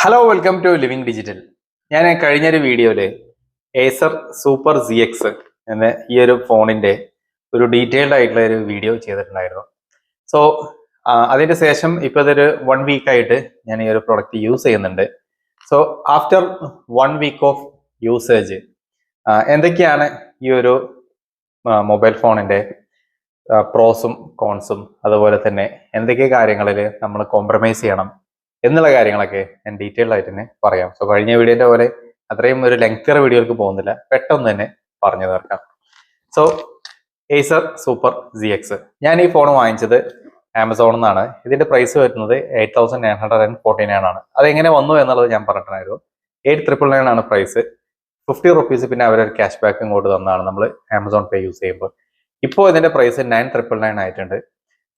Hello welcome to Living Digital. ഞാൻ കഴിഞ്ഞൊരു വീഡിയോയില് ഏസർ സൂപ്പർ ZX എന്ന ഈ ഒരു ഫോണിന്റെ ഒരു ഡീറ്റെയിൽഡ് ആയിട്ടുള്ള ഒരു വീഡിയോ ചെയ്തിട്ടുണ്ടായിരുന്നു. സോ അതിന്റെ ശേഷം ഇപ്പൊ ഇതൊരു 1 വീക്ക് ആയിട്ട് ഞാൻ ഈ ഒരു പ്രൊഡക്റ്റ് യൂസ് ചെയ്യുന്നുണ്ട്. So after 1 week of usage എന്തൊക്കെയാണ് ഈ ഒരു മൊബൈൽ ഫോണിന്റെ പ്രോസും കോൺസും, അതുപോലെ തന്നെ എന്തൊക്കെ കാര്യങ്ങളിൽ നമ്മൾ കോംപ്രമൈസ് ചെയ്യണം എന്നുള്ള കാര്യങ്ങളൊക്കെ ഞാൻ ഡീറ്റെയിൽഡ് ആയിട്ട് തന്നെ പറയാം. സോ കഴിഞ്ഞ വീഡിയോന്റെ പോലെ അത്രയും ഒരു ലെങ്തർ വീഡിയോക്ക് പോകുന്നില്ല, പെട്ടെന്ന് തന്നെ പറഞ്ഞു തീർക്കാം. സോ ഏസർ സൂപ്പർ ZX ഞാൻ ഈ ഫോൺ വാങ്ങിച്ചത് ആമസോണിൽ നിന്നാണ്. ഇതിന്റെ പ്രൈസ് വരുന്നത് 8,949 ആണ്. അതെങ്ങനെ വന്നു എന്നുള്ളത് ഞാൻ പറഞ്ഞിട്ടുണ്ടായിരുന്നു. 8,999 ആണ് പ്രൈസ്. 50 റുപ്പീസ് പിന്നെ അവരൊരു ക്യാഷ് ബാക്ക് ഇങ്ങോട്ട് തന്നാണ് നമ്മൾ ആമസോൺ പേ യൂസ് ചെയ്യുമ്പോൾ. ഇപ്പോൾ ഇതിന്റെ പ്രൈസ് 9,999 ആയിട്ടുണ്ട്.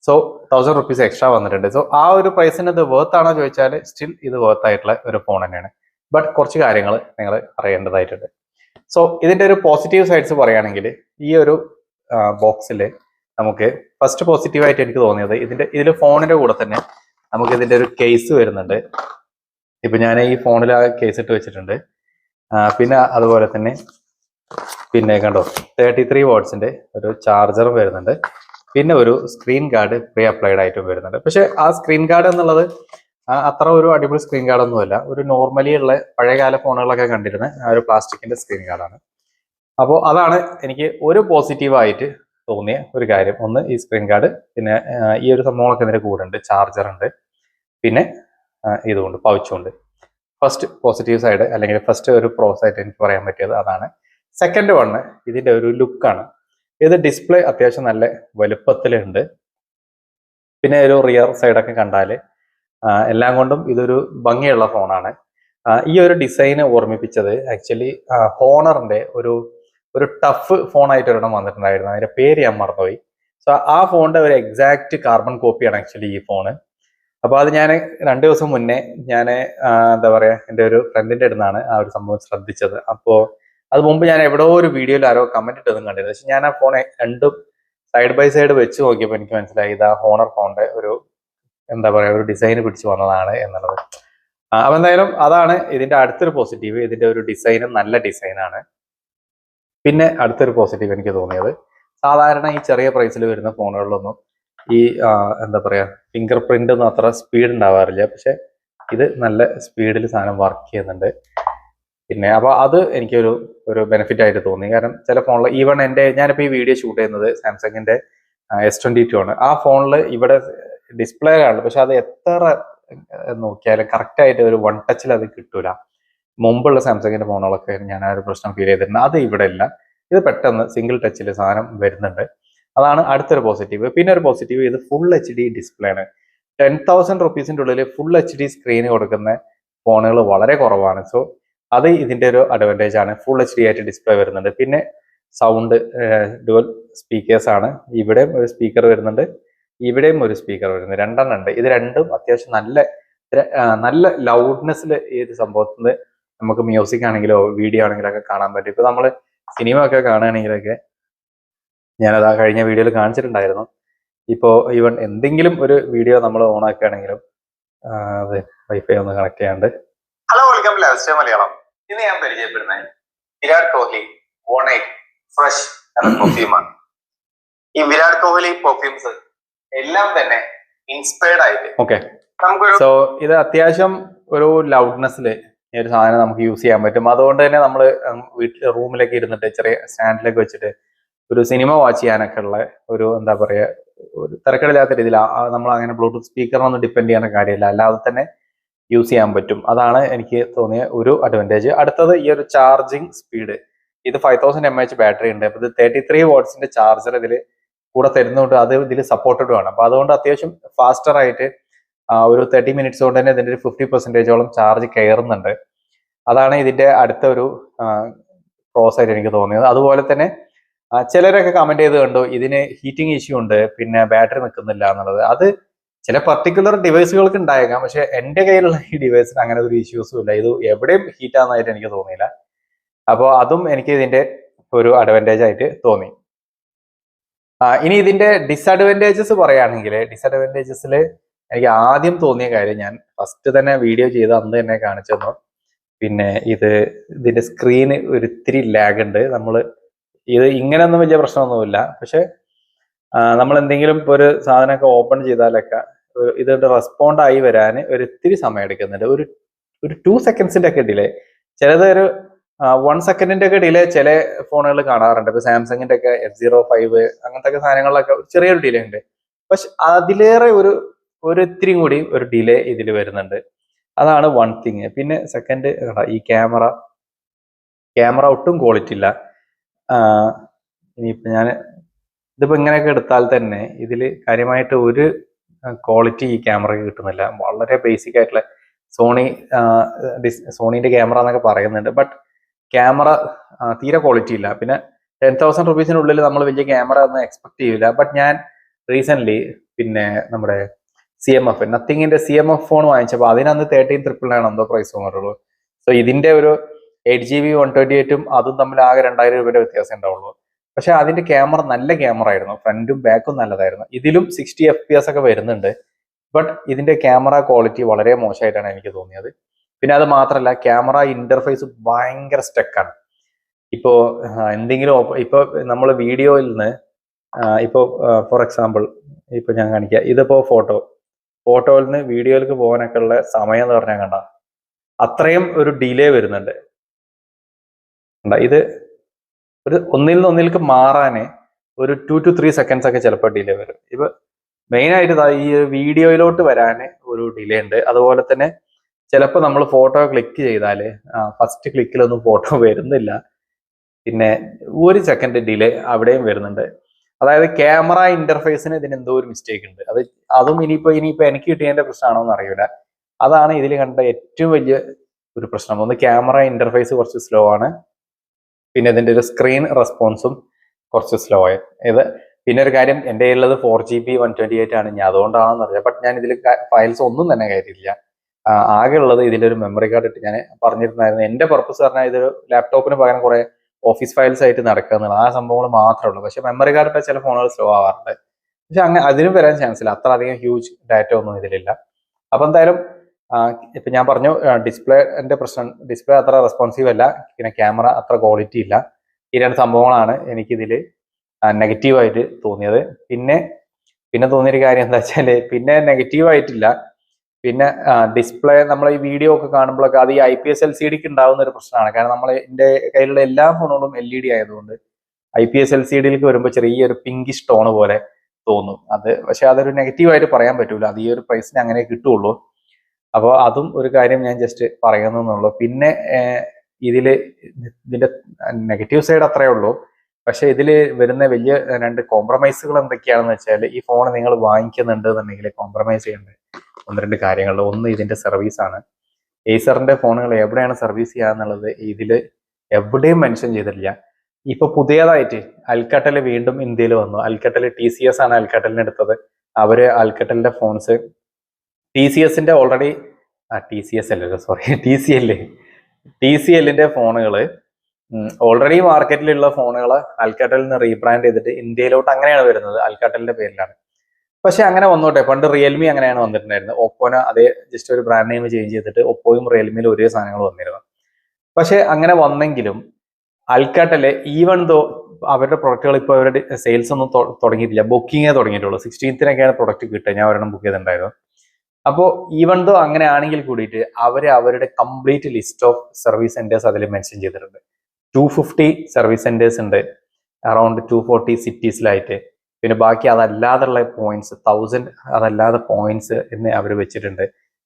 സോ 1,000 റുപ്പീസ് എക്സ്ട്രാ വന്നിട്ടുണ്ട്. സോ ആ ഒരു പ്രൈസിന് ഇത് വേർത്ത് ആണോ ചോദിച്ചാൽ സ്റ്റിൽ ഇത് വേർത്ത് ആയിട്ടുള്ള ഒരു ഫോൺ തന്നെയാണ്. ബട്ട് കുറച്ച് കാര്യങ്ങൾ നിങ്ങൾ അറിയേണ്ടതായിട്ടുണ്ട്. സോ ഇതിന്റെ ഒരു പോസിറ്റീവ് സൈഡ്സ് പറയുകയാണെങ്കിൽ ഈ ഒരു ബോക്സിൽ നമുക്ക് ഫസ്റ്റ് പോസിറ്റീവായിട്ട് എനിക്ക് തോന്നിയത് ഇതിൽ ഫോണിന്റെ കൂടെ തന്നെ നമുക്ക് ഇതിന്റെ ഒരു കേസ് വരുന്നുണ്ട്. ഇപ്പൊ ഞാൻ ഈ ഫോണിൽ ആ കേസ് ഇട്ട് വെച്ചിട്ടുണ്ട്. പിന്നെ അതുപോലെ തന്നെ കണ്ടോ 33 വാട്ട്സിന്റെ ഒരു ചാർജറും വരുന്നുണ്ട്. പിന്നെ ഒരു സ്ക്രീൻ ഗാർഡ് പ്രീ അപ്ലൈഡ് ആയിട്ടും വരുന്നുണ്ട്. പക്ഷെ ആ സ്ക്രീൻ ഗാർഡ് എന്നുള്ളത് അത്ര ഒരു അടിപൊളി സ്ക്രീൻ ഗാർഡ് ഒന്നുമല്ല. ഒരു നോർമലി ഉള്ള പഴയകാല ഫോണുകളൊക്കെ കണ്ടിരുന്ന ആ ഒരു പ്ലാസ്റ്റിക്കിന്റെ സ്ക്രീൻ ഗാർഡാണ്. അപ്പോൾ അതാണ് എനിക്ക് ഒരു പോസിറ്റീവായിട്ട് തോന്നിയ ഒരു കാര്യം. ഒന്ന് ഈ സ്ക്രീൻ ഗാർഡ്, പിന്നെ ഈ ഒരു സംഭവങ്ങളൊക്കെ ഇതിന്റെ കൂടെ ഉണ്ട്. ചാർജർ ഉണ്ട്, പിന്നെ ഇതുകൊണ്ട് പൗച്ചുണ്ട്. ഫസ്റ്റ് പോസിറ്റീവ് സൈഡ് അല്ലെങ്കിൽ ഫസ്റ്റ് ഒരു പ്രോസ് ആയിട്ട് എനിക്ക് പറയാൻ പറ്റിയത് അതാണ്. സെക്കൻഡ് വണ് ഇതിന്റെ ഒരു ലുക്കാണ്. ഇത് ഡിസ്പ്ലേ അത്യാവശ്യം നല്ല വലുപ്പത്തിലുണ്ട്. പിന്നെ ഒരു റിയർ സൈഡൊക്കെ കണ്ടാൽ എല്ലാം കൊണ്ടും ഇതൊരു ഭംഗിയുള്ള ഫോണാണ്. ഈ ഒരു ഡിസൈന് ഓർമ്മിപ്പിച്ചത് ആക്ച്വലി ഹോണറിന്റെ ഒരു ടഫ് ഫോണായിട്ട് ഒരെണ്ണം വന്നിട്ടുണ്ടായിരുന്നു. അതിന്റെ പേര് ഞാൻ മറന്നുപോയി. സോ ആ ഫോണിന്റെ ഒരു എക്സാക്ട് കാർബൺ കോപ്പിയാണ് ആക്ച്വലി ഈ ഫോണ്. അപ്പൊ അത് ഞാൻ 2 ദിവസം മുന്നേ ഞാൻ എന്താ പറയാ എൻ്റെ ഒരു ഫ്രണ്ടിന്റെ അടുത്താണ് ആ ഒരു സംഭവം ശ്രദ്ധിച്ചത്. അപ്പോൾ അത് മുമ്പ് ഞാൻ എവിടെയോ ഒരു വീഡിയോയിൽ ആരോ കമന്റ് ഇട്ടതും കണ്ടിരുന്നു. പക്ഷെ ഞാൻ ആ ഫോൺ രണ്ടും സൈഡ് ബൈ സൈഡ് വെച്ച് നോക്കിയപ്പോൾ എനിക്ക് മനസ്സിലായി ഇത് ആ ഹോണർ ഫോണിന്റെ ഒരു എന്താ പറയാ ഒരു ഡിസൈൻ പിടിച്ചു വന്നതാണ് എന്നുള്ളത്. അപ്പൊ എന്തായാലും അതാണ് ഇതിന്റെ അടുത്തൊരു പോസിറ്റീവ്. ഇതിന്റെ ഒരു ഡിസൈനും നല്ല ഡിസൈനാണ്. പിന്നെ അടുത്തൊരു പോസിറ്റീവ് എനിക്ക് തോന്നിയത്, സാധാരണ ഈ ചെറിയ പ്രൈസിൽ വരുന്ന ഫോണുകളിലൊന്നും ഈ എന്താ പറയാ ഫിംഗർ പ്രിന്റ് ഒന്നും അത്ര സ്പീഡ് ഉണ്ടാവാറില്ല. പക്ഷെ ഇത് നല്ല സ്പീഡിൽ സാധനം വർക്ക് ചെയ്യുന്നുണ്ട്. പിന്നെ അപ്പൊ അത് എനിക്കൊരു ബെനിഫിറ്റ് ആയിട്ട് തോന്നി. കാരണം ചില ഫോണിൽ ഈവൺ ഞാനിപ്പോൾ ഈ വീഡിയോ ഷൂട്ട് ചെയ്യുന്നത് സാംസങ്ങിന്റെ S22 ആണ്. ആ ഫോണിൽ ഇവിടെ ഡിസ്പ്ലേ കാണും, പക്ഷെ അത് എത്ര നോക്കിയാലും കറക്റ്റ് ആയിട്ട് ഒരു വൺ ടച്ചിൽ അത് കിട്ടൂല. മുമ്പുള്ള സാംസങ്ങിന്റെ ഫോണുകളൊക്കെ ഞാൻ ആ ഒരു പ്രശ്നം ഫീൽ ചെയ്തിട്ടുണ്ട്. അത് ഇവിടെ ഇല്ല. ഇത് പെട്ടെന്ന് സിംഗിൾ ടച്ചിൽ സാധനം വരുന്നുണ്ട്. അതാണ് അടുത്തൊരു പോസിറ്റീവ്. പിന്നെ ഒരു പോസിറ്റീവ്, ഇത് ഫുൾ HD ഡിസ്പ്ലേ ആണ്. 10,000 റുപ്പീസിന്റെ ഉള്ളിൽ ഫുൾ HD സ്ക്രീൻ കൊടുക്കുന്ന ഫോണുകൾ വളരെ കുറവാണ്. സോ അത് ഇതിന്റെ ഒരു അഡ്വാൻറ്റേജ് ആണ്. ഫുൾ HD ആയിട്ട് ഡിസ്പ്ലേ വരുന്നുണ്ട്. പിന്നെ സൗണ്ട് ഡുവൽ സ്പീക്കേഴ്സ് ആണ്. ഇവിടെയും ഒരു സ്പീക്കർ വരുന്നുണ്ട്, ഇവിടെയും ഒരു സ്പീക്കർ വരുന്നുണ്ട്. 2 ഉണ്ട്. ഇത് രണ്ടും അത്യാവശ്യം നല്ല ലൗഡ്നെസ്സിൽ ഈ ഒരു സംഭവത്തിൽ നമുക്ക് മ്യൂസിക് ആണെങ്കിലോ വീഡിയോ ആണെങ്കിലോ ഒക്കെ കാണാൻ പറ്റും. ഇപ്പൊ നമ്മള് സിനിമ ഒക്കെ കാണുകയാണെങ്കിലൊക്കെ ഞാനത് ആ കഴിഞ്ഞ വീഡിയോയിൽ കാണിച്ചിട്ടുണ്ടായിരുന്നു. ഇപ്പോൾ ഈവൻ എന്തെങ്കിലും ഒരു വീഡിയോ നമ്മൾ ഓൺ ആക്കുകയാണെങ്കിലും അത് വൈഫൈ ഒന്ന് കണക്ട് ചെയ്യാണ്ട്. Hello welcome last Malayalam. ഇന്ന് ഞാൻ പരിചയപ്പെടുന്നത് വിരാട് കോഹ്ലി വോണൈറ്റ് ഫ്രഷ് എന്ന പെർഫ്യൂമാണ്. ഈ വിരാട് കോഹ്ലി പെർഫ്യൂംസ് എല്ലാം തന്നെ ഇൻസ്പയർഡ് ആയിട്ട് ഓക്കെ സോ ഇത് അത്യാവശ്യം ഒരു ലൗഡ്നെസ്സിൽ ഈ ഒരു സാധനം നമുക്ക് യൂസ് ചെയ്യാൻ പറ്റും. അതുകൊണ്ട് തന്നെ നമ്മൾ വീട്ടിൽ റൂമിലൊക്കെ ഇരുന്നിട്ട് ചെറിയ സ്റ്റാൻഡിലൊക്കെ വെച്ചിട്ട് ഒരു സിനിമ വാച്ച് ചെയ്യാനൊക്കെ ഉള്ള ഒരു എന്താ പറയുക ഒരു തിരക്കിടില്ലാത്ത രീതിയിൽ നമ്മൾ അങ്ങനെ ബ്ലൂടൂത്ത് സ്പീക്കറിനൊന്നും ഡിപ്പെൻഡ് ചെയ്യേണ്ട കാര്യമില്ല, അല്ലാതെ തന്നെ യൂസ് ചെയ്യാൻ പറ്റും. അതാണ് എനിക്ക് തോന്നിയ ഒരു അഡ്വാൻറ്റേജ്. അടുത്തത് ഈ ഒരു ചാർജിങ് സ്പീഡ്. ഇത് 5000 mAh ബാറ്ററി ഉണ്ട്. അപ്പൊ ഇത് 33 വാട്ട്സിന്റെ ചാർജർ ഇതിൽ കൂടെ തരുന്നുണ്ട്. അത് ഇതിൽ സപ്പോർട്ടഡ് ആണ്. അപ്പൊ അതുകൊണ്ട് അത്യാവശ്യം ഫാസ്റ്റർ ആയിട്ട് ഒരു 30 മിനിറ്റ്സ് കൊണ്ട് തന്നെ ഇതിന്റെ ഒരു 50% ചാർജ് കയറുന്നുണ്ട്. അതാണ് ഇതിന്റെ അടുത്ത ഒരു പ്രോസ് ആയിട്ട് എനിക്ക് തോന്നിയത്. അതുപോലെ തന്നെ ചിലരൊക്കെ കമന്റ് ചെയ്ത് കണ്ടു ഇതിന് ഹീറ്റിംഗ് ഇഷ്യൂ ഉണ്ട്, പിന്നെ ബാറ്ററി നിൽക്കുന്നില്ല എന്നുള്ളത്. അത് ചില പർട്ടിക്കുലർ ഡിവൈസുകൾക്ക് ഉണ്ടായേക്കാം, പക്ഷെ എൻ്റെ കയ്യിലുള്ള ഈ ഡിവൈസിന് അങ്ങനെ ഒരു ഇഷ്യൂസും ഇല്ല. ഇത് എവിടെയും ഹീറ്റ് ആവുന്നതായിട്ട് എനിക്ക് തോന്നിയില്ല. അപ്പോൾ അതും എനിക്ക് ഇതിന്റെ ഒരു അഡ്വാൻറ്റേജ് ആയിട്ട് തോന്നി. ഇനി ഇതിന്റെ ഡിസഡ്വാൻറ്റേജസ് പറയുകയാണെങ്കിൽ ഡിസഡ്വാൻറ്റേജസിൽ എനിക്ക് ആദ്യം തോന്നിയ കാര്യം, ഞാൻ ഫസ്റ്റ് തന്നെ വീഡിയോ ചെയ്ത് അന്ന് തന്നെ കാണിച്ചു തന്നു. പിന്നെ ഇതിന്റെ സ്ക്രീന് ഒരിത്തിരി ലാഗ് ഉണ്ട്. നമ്മൾ ഇത് ഇങ്ങനെയൊന്നും വലിയ പ്രശ്നമൊന്നുമില്ല. പക്ഷെ നമ്മൾ എന്തെങ്കിലും ഇപ്പോൾ ഒരു സാധനമൊക്കെ ഓപ്പൺ ചെയ്താലൊക്കെ ഇതിന്റെ റെസ്പോണ്ട് ആയി വരാൻ ഒരിത്തിരി സമയം എടുക്കുന്നുണ്ട്. ഒരു 2 സെക്കൻഡ്സിന്റെ ഒക്കെ ഡിലേ, ചിലത് ഒരു 1 സെക്കൻഡിന്റെ ഒക്കെ ഡിലേ ചില ഫോണുകൾ കാണാറുണ്ട്. ഇപ്പൊ സാംസങ്ങിന്റെ ഒക്കെ F05 അങ്ങനത്തെ ഒക്കെ സാധനങ്ങളിലൊക്കെ ചെറിയൊരു ഡിലേ ഉണ്ട്. പക്ഷെ അതിലേറെ ഒരിത്തിരി കൂടി ഒരു ഡിലേ ഇതിൽ വരുന്നുണ്ട്. അതാണ് വൺ തിങ്. പിന്നെ സെക്കൻഡ്, ഈ ക്യാമറ ഒട്ടും ക്വാളിറ്റി ഇല്ല. ഇനിയിപ്പോ ഇതിപ്പോ ഇങ്ങനെയൊക്കെ എടുത്താൽ തന്നെ ഇതിൽ കാര്യമായിട്ട് ഒരു ക്വാളിറ്റി ഈ ക്യാമറയ്ക്ക് കിട്ടുന്നില്ല. വളരെ ബേസിക് ആയിട്ടുള്ള സോണീന്റെ ക്യാമറ എന്നൊക്കെ പറയുന്നുണ്ട്. ബട്ട് ക്യാമറ തീരെ ക്വാളിറ്റി ഇല്ല. പിന്നെ 10,000 റുപ്പീസിനുള്ളിൽ നമ്മൾ വലിയ ക്യാമറ ഒന്നും എക്സ്പെക്ട് ചെയ്യില്ല. ബട്ട് ഞാൻ റീസെന്റ് പിന്നെ നമ്മുടെ നത്തിങ്ങിന്റെ CMF ഫോൺ വാങ്ങിച്ചപ്പോൾ അതിനന്ന് 13,999 എന്തോ പ്രൈസ് വന്നിട്ടുള്ളൂ. സോ ഇതിന്റെ ഒരു 8GB 128ഉം അതും തമ്മിൽ ആകെ 2,000 രൂപയുടെ വ്യത്യാസം ഉണ്ടാവുള്ളൂ. പക്ഷെ അതിന്റെ ക്യാമറ നല്ല ക്യാമറ ആയിരുന്നു, ഫ്രണ്ടും ബാക്കും നല്ലതായിരുന്നു. ഇതിലും 60 FPS ഒക്കെ വരുന്നുണ്ട്. ബട്ട് ഇതിന്റെ ക്യാമറ ക്വാളിറ്റി വളരെ മോശമായിട്ടാണ് എനിക്ക് തോന്നിയത്. പിന്നെ അത് മാത്രമല്ല, ക്യാമറ ഇന്റർഫേസ് ഭയങ്കര സ്റ്റക്കാണ്. ഇപ്പോ എന്തെങ്കിലും ഇപ്പൊ നമ്മൾ വീഡിയോയിൽ നിന്ന് ഇപ്പോ ഫോർ എക്സാമ്പിൾ ഇപ്പൊ ഞാൻ കാണിക്കാം. ഇതിപ്പോ ഫോട്ടോയിൽ നിന്ന് വീഡിയോയിലേക്ക് പോകാനൊക്കെ ഉള്ള സമയം എന്ന് പറഞ്ഞാൽ കണ്ട അത്രയും ഒരു ഡിലേ വരുന്നുണ്ട്. ഇത് ഒന്നിൽ നിന്ന് ഒന്നിലേക്ക് മാറാന് ഒരു 2 to 3 സെക്കൻഡ്സ് ഒക്കെ ചിലപ്പോൾ ഡിലേ വരും. ഇപ്പൊ മെയിൻ ആയിട്ട് ഈ വീഡിയോയിലോട്ട് വരാന് ഒരു ഡിലേ ഉണ്ട്. അതുപോലെ തന്നെ ചിലപ്പോൾ നമ്മൾ ഫോട്ടോ ക്ലിക്ക് ചെയ്താല് ഫസ്റ്റ് ക്ലിക്കിലൊന്നും ഫോട്ടോ വരുന്നില്ല. പിന്നെ 1 സെക്കൻഡ് ഡിലേ അവിടെയും വരുന്നുണ്ട്. അതായത് ക്യാമറ ഇന്റർഫേസിന് ഇതിന് എന്തോ ഒരു മിസ്റ്റേക്ക് ഉണ്ട്. അതും ഇനിയിപ്പോ എനിക്ക് കിട്ടിയതിന്റെ പ്രശ്നമാണോ എന്ന് അറിയില്ല. അതാണ് ഇതിൽ കണ്ട ഏറ്റവും വലിയ ഒരു പ്രശ്നം. ഒന്ന്, ക്യാമറ ഇന്റർഫേസ് കുറച്ച് സ്ലോ ആണ്. പിന്നെ ഇതിന്റെ ഒരു സ്ക്രീൻ റെസ്പോൺസും കുറച്ച് സ്ലോ ആയി. പിന്നെ ഒരു കാര്യം, എൻ്റെ ഉള്ളത് 4GB 128 ആണ്. ഞാൻ അതുകൊണ്ടാണെന്ന് അറിയാം. ബട്ട് ഞാൻ ഇതിൽ ഫയൽസ് ഒന്നും തന്നെ കയറ്റിയില്ല. ആകെ ഉള്ളത് ഇതിന്റെ ഒരു മെമ്മറി കാർഡ് ഇട്ട് ഞാൻ പറഞ്ഞിരുന്നായിരുന്നു. എന്റെ പർപ്പസ് പറഞ്ഞാൽ ഇതൊരു ലാപ്ടോപ്പിന് പകരം കുറെ ഓഫീസ് ഫയൽസ് ആയിട്ട് നടക്കുക എന്നുള്ളത്, ആ സംഭവങ്ങൾ മാത്രമേ ഉള്ളൂ. പക്ഷെ മെമ്മറി കാർഡ് ഇട്ട ചില ഫോണുകൾ സ്ലോ ആവാറുണ്ട്. പക്ഷെ അതിനും വരാൻ ചാൻസ് ഇല്ല. അത്ര അധികം ഹ്യൂജ് ഡാറ്റ ഒന്നും ഇതിലില്ല. അപ്പൊ എന്തായാലും ഇപ്പൊ ഞാൻ പറഞ്ഞു, ഡിസ്പ്ലേന്റെ പ്രശ്നം, ഡിസ്പ്ലേ അത്ര റെസ്പോൺസീവ് അല്ല, പിന്നെ ക്യാമറ അത്ര ക്വാളിറ്റി ഇല്ല. ഈ 2 സംഭവങ്ങളാണ് എനിക്കിതിൽ നെഗറ്റീവായിട്ട് തോന്നിയത്. പിന്നെ തോന്നിയൊരു കാര്യം എന്താ വെച്ചാല്, പിന്നെ നെഗറ്റീവ് ആയിട്ടില്ല. പിന്നെ ഡിസ്പ്ലേ നമ്മൾ ഈ വീഡിയോ ഒക്കെ കാണുമ്പോഴൊക്കെ അത് ഈ IPS LCDക്ക് ഉണ്ടാവുന്ന ഒരു പ്രശ്നമാണ്. കാരണം എൻ്റെ കയ്യിലുള്ള എല്ലാ ഫോണുകളും LED ആയതുകൊണ്ട് IPS LCDയിലേക്ക് വരുമ്പോൾ ചെറിയൊരു പിങ്കിഷ് ടോൺ പോലെ തോന്നും. പക്ഷെ അതൊരു നെഗറ്റീവായിട്ട് പറയാൻ പറ്റൂല. അത് ഈ ഒരു പ്രൈസിന് അങ്ങനെ കിട്ടുള്ളൂ. അപ്പോൾ അതും ഒരു കാര്യം ഞാൻ ജസ്റ്റ് പറയുന്നുള്ളൂ. പിന്നെ ഇതിന്റെ നെഗറ്റീവ് സൈഡ് അത്രേ ഉള്ളൂ. പക്ഷെ ഇതിൽ വരുന്ന വലിയ 2 കോംപ്രമൈസുകൾ എന്തൊക്കെയാണെന്ന് വെച്ചാൽ, ഈ ഫോൺ നിങ്ങൾ വാങ്ങിക്കുന്നുണ്ട് എന്നുണ്ടെങ്കിൽ കോംപ്രമൈസ് ചെയ്യേണ്ടത് 1-2 കാര്യങ്ങളിൽ. ഒന്ന്, ഇതിന്റെ സർവീസാണ്. ഏസറിന്റെ ഫോണുകൾ എവിടെയാണ് സർവീസ് ചെയ്യാന്നുള്ളത് ഇതിൽ എവിടെയും മെൻഷൻ ചെയ്തിട്ടില്ല. ഇപ്പൊ പുതിയതായിട്ട് അൽക്കട്ടൽ വീണ്ടും ഇന്ത്യയിൽ വന്നു. അൽക്കട്ടൽ TCS ആണ് അൽക്കട്ടലിന് എടുത്തത്. അവര് അൽക്കട്ടലിന്റെ ഫോൺസ് TCSന്റെ ഓൾറെഡി TCLന്റെ ഫോണുകൾ ഓൾറെഡി മാർക്കറ്റിലുള്ള ഫോണുകൾ അൽക്കട്ടലിൽ നിന്ന് റീബ്രാൻഡ് ചെയ്തിട്ട് ഇന്ത്യയിലോട്ട് അങ്ങനെയാണ് വരുന്നത്, അൽക്കട്ടലിന്റെ പേരിലാണ്. പക്ഷെ അങ്ങനെ വന്നോട്ടെ, പണ്ട് റിയൽമി അങ്ങനെയാണ് വന്നിട്ടുണ്ടായിരുന്നത്. ഒപ്പോനെ അതേ ജസ്റ്റ് ഒരു ബ്രാൻഡ് നെയിം ചേഞ്ച് ചെയ്തിട്ട് ഒപ്പോയും റിയൽമിയിലും ഒരേ സാധനങ്ങൾ വന്നിരുന്നു. പക്ഷെ അങ്ങനെ വന്നെങ്കിലും അൽക്കട്ടല് ഈവൻ ദോ അവരുടെ പ്രൊഡക്റ്റുകൾ ഇപ്പോൾ അവരുടെ സെയിൽസ് ഒന്നും തുടങ്ങിയിട്ടില്ല, ബുക്കിങ്ങേ തുടങ്ങിയിട്ടുള്ളൂ. 16-നൊക്കെയാണ് പ്രൊഡക്റ്റ് കിട്ടുക. ഞാൻ ഒരെണ്ണം ബുക്ക് ചെയ്തിട്ടുണ്ടായിരുന്നു. അപ്പോൾ ഈവൻ ദോ അങ്ങനെ ആണെങ്കിൽ കൂടിയിട്ട് അവരുടെ complete list of service centres അതിൽ മെൻഷൻ ചെയ്തിട്ടുണ്ട്. 250 സർവീസ് സെന്റേഴ്സ് ഉണ്ട്, അറൌണ്ട് 240 സിറ്റീസിലായിട്ട്. പിന്നെ ബാക്കി അതല്ലാതുള്ള പോയിന്റ്സ് 1000 അതല്ലാതെ പോയിന്റ്സ് എന്ന് അവർ വെച്ചിട്ടുണ്ട്.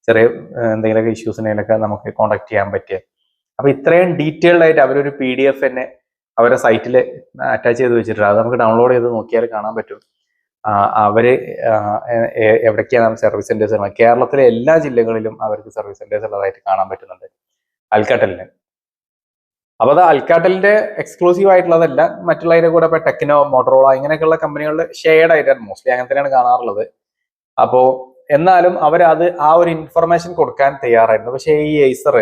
ചെറിയ എന്തെങ്കിലുമൊക്കെ ഇഷ്യൂസ് ഉണ്ടെങ്കിലൊക്കെ നമുക്ക് കോൺടാക്ട് ചെയ്യാൻ പറ്റിയ. അപ്പൊ ഇത്രയും ഡീറ്റെയിൽഡ് ആയിട്ട് അവരൊരു PDF തന്നെ അവരുടെ സൈറ്റിൽ അറ്റാച്ച് ചെയ്ത് വെച്ചിട്ടുണ്ട്. അത് നമുക്ക് ഡൗൺലോഡ് ചെയ്ത് നോക്കിയാൽ കാണാൻ പറ്റും. അവര് എവിടേക്കാണ് സർവീസ് സെന്റേഴ്സ് ഉള്ളത്. കേരളത്തിലെ എല്ലാ ജില്ലകളിലും അവർക്ക് സർവീസ് സെന്റേഴ്സ് ഉള്ളതായിട്ട് കാണാൻ പറ്റുന്നുണ്ട് അൽക്കാട്ടലിന്. അപ്പൊ അത് അൽക്കാട്ടലിന്റെ എക്സ്ക്ലൂസീവ് ആയിട്ടുള്ളതല്ല, മറ്റുള്ളവരെ കൂടെ ഇപ്പൊ ടെക്നോ, മോട്ടറോള ഇങ്ങനെയൊക്കെയുള്ള കമ്പനികളുടെ ഷെയർഡ് ആയിട്ടാണ് മോസ്റ്റ്ലി അങ്ങനെ തന്നെയാണ് കാണാറുള്ളത്. അപ്പോ എന്നാലും ആ ഒരു ഇൻഫർമേഷൻ കൊടുക്കാൻ തയ്യാറായിരുന്നു. പക്ഷെ ഈ ഏസർ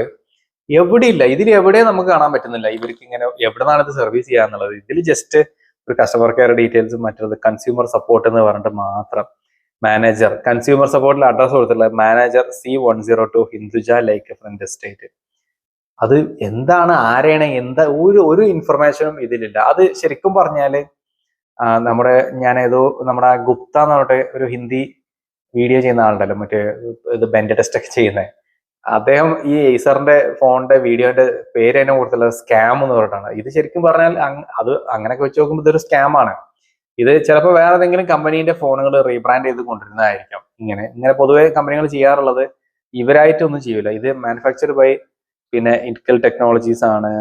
എവിടെയില്ല, ഇതിൽ എവിടെയും നമുക്ക് കാണാൻ പറ്റുന്നില്ല ഇവർക്ക് ഇങ്ങനെ എവിടെ നിന്നാണ് ഇത് സർവീസ് ചെയ്യാന്നുള്ളത്. ഇതിൽ ജസ്റ്റ് ഒരു കസ്റ്റമർ കെയർ ഡീറ്റെയിൽസും മറ്റുള്ളത് കൺസ്യൂമർ സപ്പോർട്ട് എന്ന് പറഞ്ഞിട്ട് മാത്രം മാനേജർ കൺസ്യൂമർ സപ്പോർട്ടിൽ അഡ്രസ് കൊടുത്തിട്ടുള്ള മാനേജർ C102 ഹിന്ദുജ ലേക്ക് ഫ്രണ്ട് എസ്റ്റേറ്റ്. അത് എന്താണ്, ആരെയാണ്, എന്താ, ഒരു ഇൻഫർമേഷനും ഇതിലില്ല. അത് ശരിക്കും പറഞ്ഞാല് നമ്മുടെ ഗുപ്ത എന്ന് പറഞ്ഞിട്ട് ഒരു ഹിന്ദി വീഡിയോ ചെയ്യുന്ന ആളുണ്ടല്ലോ, മറ്റേ ഇത് ബെൻഡ് ടെസ്റ്റ് ഒക്കെ ചെയ്യുന്നത്. അദ്ദേഹം ഈ ഏസറിന്റെ ഫോണിന്റെ വീഡിയോന്റെ പേര് തന്നെ കൊടുത്തുള്ള സ്കാം എന്ന് പറഞ്ഞിട്ടാണ്. ഇത് ശരിക്കും പറഞ്ഞാൽ അത് അങ്ങനെയൊക്കെ വെച്ച് നോക്കുമ്പോൾ ഇതൊരു സ്കാം ആണ്. ഇത് ചിലപ്പോൾ വേറെ ഏതെങ്കിലും കമ്പനീന്റെ ഫോണുകൾ റീബ്രാൻഡ് ചെയ്ത് കൊണ്ടിരുന്നതായിരിക്കാം. ഇങ്ങനെ പൊതുവെ കമ്പനികൾ ചെയ്യാറുള്ളത് ഇവരായിട്ടൊന്നും ചെയ്യൂല. ഇത് മാനുഫാക്ചർഡ് ബൈ പിന്നെ ഇൻകൽ ടെക്നോളജീസ് ആണ്,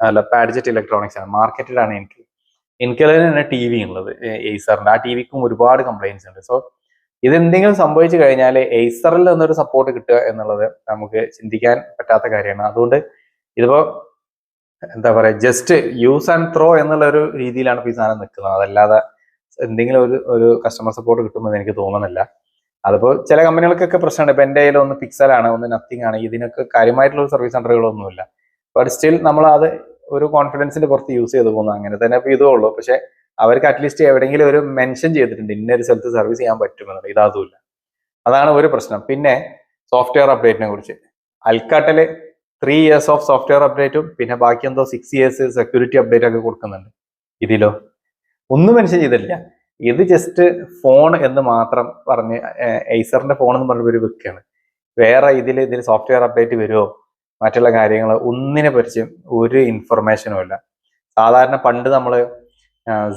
അല്ല പാഡ്ജറ്റ് ഇലക്ട്രോണിക്സ് ആണ്, മാർക്കറ്റഡ് ആണ് ഇൻകലിന് തന്നെ ടി വി ഉള്ളത് ഏസറിന്റെ. ആ ടി വിക്കും ഒരുപാട് കംപ്ലൈൻസ് ഉണ്ട്. സോ ഇതെന്തെങ്കിലും സംഭവിച്ചു കഴിഞ്ഞാൽ ഏസറിൽ നിന്നൊരു സപ്പോർട്ട് കിട്ടുക എന്നുള്ളത് നമുക്ക് ചിന്തിക്കാൻ പറ്റാത്ത കാര്യമാണ്. അതുകൊണ്ട് ഇതിപ്പോ എന്താ പറയാ, ജസ്റ്റ് യൂസ് ആൻഡ് ത്രോ എന്നുള്ള ഒരു രീതിയിലാണ് ഈ സാധനം നിൽക്കുന്നത്. അതല്ലാതെ എന്തെങ്കിലും ഒരു കസ്റ്റമർ സപ്പോർട്ട് കിട്ടുമെന്ന് എനിക്ക് തോന്നുന്നില്ല. അതിപ്പോ ചില കമ്പനികൾക്കൊക്കെ പ്രശ്നമുണ്ട്. ഇപ്പൊ എന്റെ കയ്യിൽ ഒന്ന് പിക്സലാണ്, ഒന്ന് നത്തിങ് ആണ്, ഇതിനൊക്കെ കാര്യമായിട്ടുള്ള സർവീസ് സെന്ററുകളൊന്നുമില്ല. ബട്ട് സ്റ്റിൽ നമ്മൾ അത് ഒരു കോൺഫിഡൻസിന്റെ പുറത്ത് യൂസ് ചെയ്ത് പോകുന്നു. അങ്ങനെ തന്നെ ഇപ്പൊ ഇതേ ഉള്ളൂ. പക്ഷെ അവർക്ക് അറ്റ്ലീസ്റ്റ് എവിടെയെങ്കിലും ഒരു മെൻഷൻ ചെയ്തിട്ടുണ്ട് ഇന്നൊരു സ്ഥലത്ത് സർവീസ് ചെയ്യാൻ പറ്റുമെന്നുള്ളത്. ഇതതുമില്ല. അതാണ് ഒരു പ്രശ്നം. പിന്നെ സോഫ്റ്റ്വെയർ അപ്ഡേറ്റിനെ കുറിച്ച് അൽക്കാട്ടല് 3 years ഓഫ് സോഫ്റ്റ്വെയർ അപ്ഡേറ്റും പിന്നെ ബാക്കി എന്തോ 6 years സെക്യൂരിറ്റി അപ്ഡേറ്റ് ഒക്കെ കൊടുക്കുന്നുണ്ട്. ഇതിലോ ഒന്നും മെൻഷൻ ചെയ്തിട്ടില്ല. ഇത് ജസ്റ്റ് ഫോൺ എന്ന് മാത്രം പറഞ്ഞ് ഏസറിന്റെ ഫോൺ എന്ന് പറഞ്ഞ ഒരു വെക്കുകയാണ്. വേറെ ഇതിൽ സോഫ്റ്റ്വെയർ അപ്ഡേറ്റ് വരുമോ മറ്റുള്ള കാര്യങ്ങൾ ഒന്നിനെ കുറിച്ചും ഒരു ഇൻഫർമേഷനും ഇല്ല. സാധാരണ പണ്ട് നമ്മള്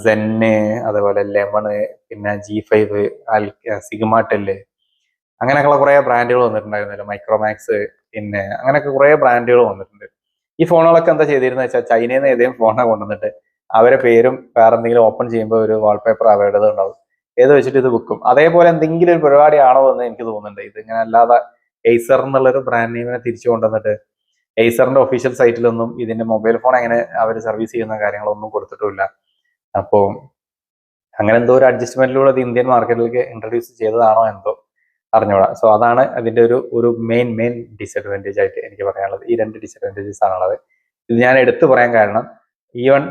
സെന്ന്, അതുപോലെ ലെമണ്, പിന്നെ G5, സിഗ്മാടെല്, അങ്ങനെയൊക്കെയുള്ള കുറെ ബ്രാൻഡുകൾ വന്നിട്ടുണ്ടായിരുന്നല്ലോ, മൈക്രോമാക്സ്, പിന്നെ അങ്ങനെയൊക്കെ കുറെ ബ്രാൻഡുകൾ വന്നിട്ടുണ്ട്. ഈ ഫോണുകളൊക്കെ എന്താ ചെയ്തിരുന്നത് വെച്ചാൽ ചൈനയിൽ നിന്ന് ഏതെങ്കിലും ഫോണെ കൊണ്ടുവന്നിട്ട് അവരെ പേരും വേറെ എന്തെങ്കിലും ഓപ്പൺ ചെയ്യുമ്പോൾ ഒരു വാൾപേപ്പർ അവരുടേത് ഉണ്ടാവും, ഏത് വെച്ചിട്ട് ഇത് വിൽക്കും. അതേപോലെ എന്തെങ്കിലും ഒരു പരിപാടിയാണോ എന്ന് എനിക്ക് തോന്നുന്നുണ്ട്. ഇത് ഇങ്ങനെ അല്ലാതെ ഏസർ എന്നുള്ളൊരു ബ്രാൻഡ് നെയിമിനെ തിരിച്ചു കൊണ്ടുവന്നിട്ട് ഏസറിന്റെ ഒഫീഷ്യൽ സൈറ്റിലൊന്നും ഇതിന്റെ മൊബൈൽ ഫോൺ എങ്ങനെ അവർ സർവീസ് ചെയ്യുന്ന കാര്യങ്ങളൊന്നും കൊടുത്തിട്ടില്ല. അപ്പോൾ അങ്ങനെ എന്തോ ഒരു അഡ്ജസ്റ്റ്മെന്റിലൂടെ അത് ഇന്ത്യൻ മാർക്കറ്റിലേക്ക് ഇൻട്രൊഡ്യൂസ് ചെയ്തതാണോ എന്തോ അറിഞ്ഞൂടാ. സോ അതാണ് അതിന്റെ ഒരു മെയിൻ ഡിസഡ്വാൻറ്റേജ് ആയിട്ട് എനിക്ക് പറയാനുള്ളത്. ഈ 2 ഡിസഡ്വാൻറ്റേജസ് ആണുള്ളത്. ഇത് ഞാൻ എടുത്തു പറയാൻ കാരണം ഈവൻ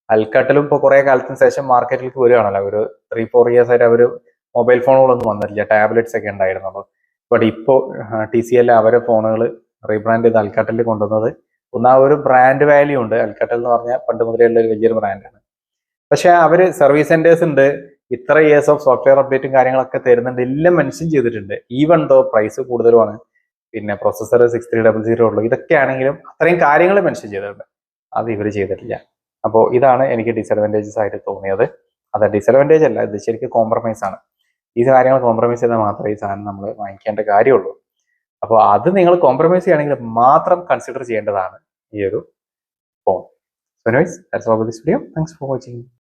അൽക്കാട്ടിലും ഇപ്പോൾ കുറെ കാലത്തിന് ശേഷം മാർക്കറ്റിലേക്ക് വരികയാണല്ലോ. ഒരു 3-4 years ആയിട്ട് അവർ മൊബൈൽ ഫോണുകളൊന്നും വന്നിട്ടില്ല, ടാബ്ലറ്റ്സ് ഒക്കെ ഉണ്ടായിരുന്നുള്ളൂ. ബട്ട് ഇപ്പോൾ TCL അവരെ ഫോണുകൾ റീബ്രാൻഡ് ചെയ്ത് അൽക്കാട്ടിൽ കൊണ്ടുവന്നത് ആ ഒരു ബ്രാൻഡ് വാല്യൂ ഉണ്ട്. അൽക്കാട്ടൽ എന്ന് പറഞ്ഞാൽ പണ്ട് മുതലേ ഉള്ള ഒരു വലിയൊരു ബ്രാൻഡാണ്. പക്ഷെ അവര് സർവീസ് സെന്റേഴ്സ് ഉണ്ട്, ഇത്ര ഇയേഴ്സ് ഓഫ് സോഫ്റ്റ്വെയർ അപ്ഡേറ്റും കാര്യങ്ങളൊക്കെ തരുന്നുണ്ട്, എല്ലാം മെൻഷൻ ചെയ്തിട്ടുണ്ട്. ഈവൻ ദോ പ്രൈസ് കൂടുതലുമാണ്, പിന്നെ പ്രൊസസ്സർ 6300 ഉള്ളൂ. ഇതൊക്കെ ആണെങ്കിലും അത്രയും കാര്യങ്ങൾ മെൻഷൻ ചെയ്തിട്ടുണ്ട്. അത് ഇവർ ചെയ്തിട്ടില്ല. അപ്പോൾ ഇതാണ് എനിക്ക് ഡിസഡ്വാൻറ്റേജസ് ആയിട്ട് തോന്നിയത്. അത് ഡിസഡ്വാൻറ്റേജ് അല്ല, ഇത് ശരിക്കും കോംപ്രമൈസ് ആണ്. ഈ കാര്യങ്ങൾ കോംപ്രമൈസ് ചെയ്താൽ മാത്രമേ ഈ സാധനം നമ്മൾ വാങ്ങിക്കേണ്ട കാര്യമുള്ളൂ. അപ്പോൾ അത് നിങ്ങൾ കോംപ്രമൈസ് ചെയ്യുകയാണെങ്കിൽ മാത്രം കൺസിഡർ ചെയ്യേണ്ടതാണ് ഈ ഒരു phone. So anyways, that's all for this video. Thanks for watching.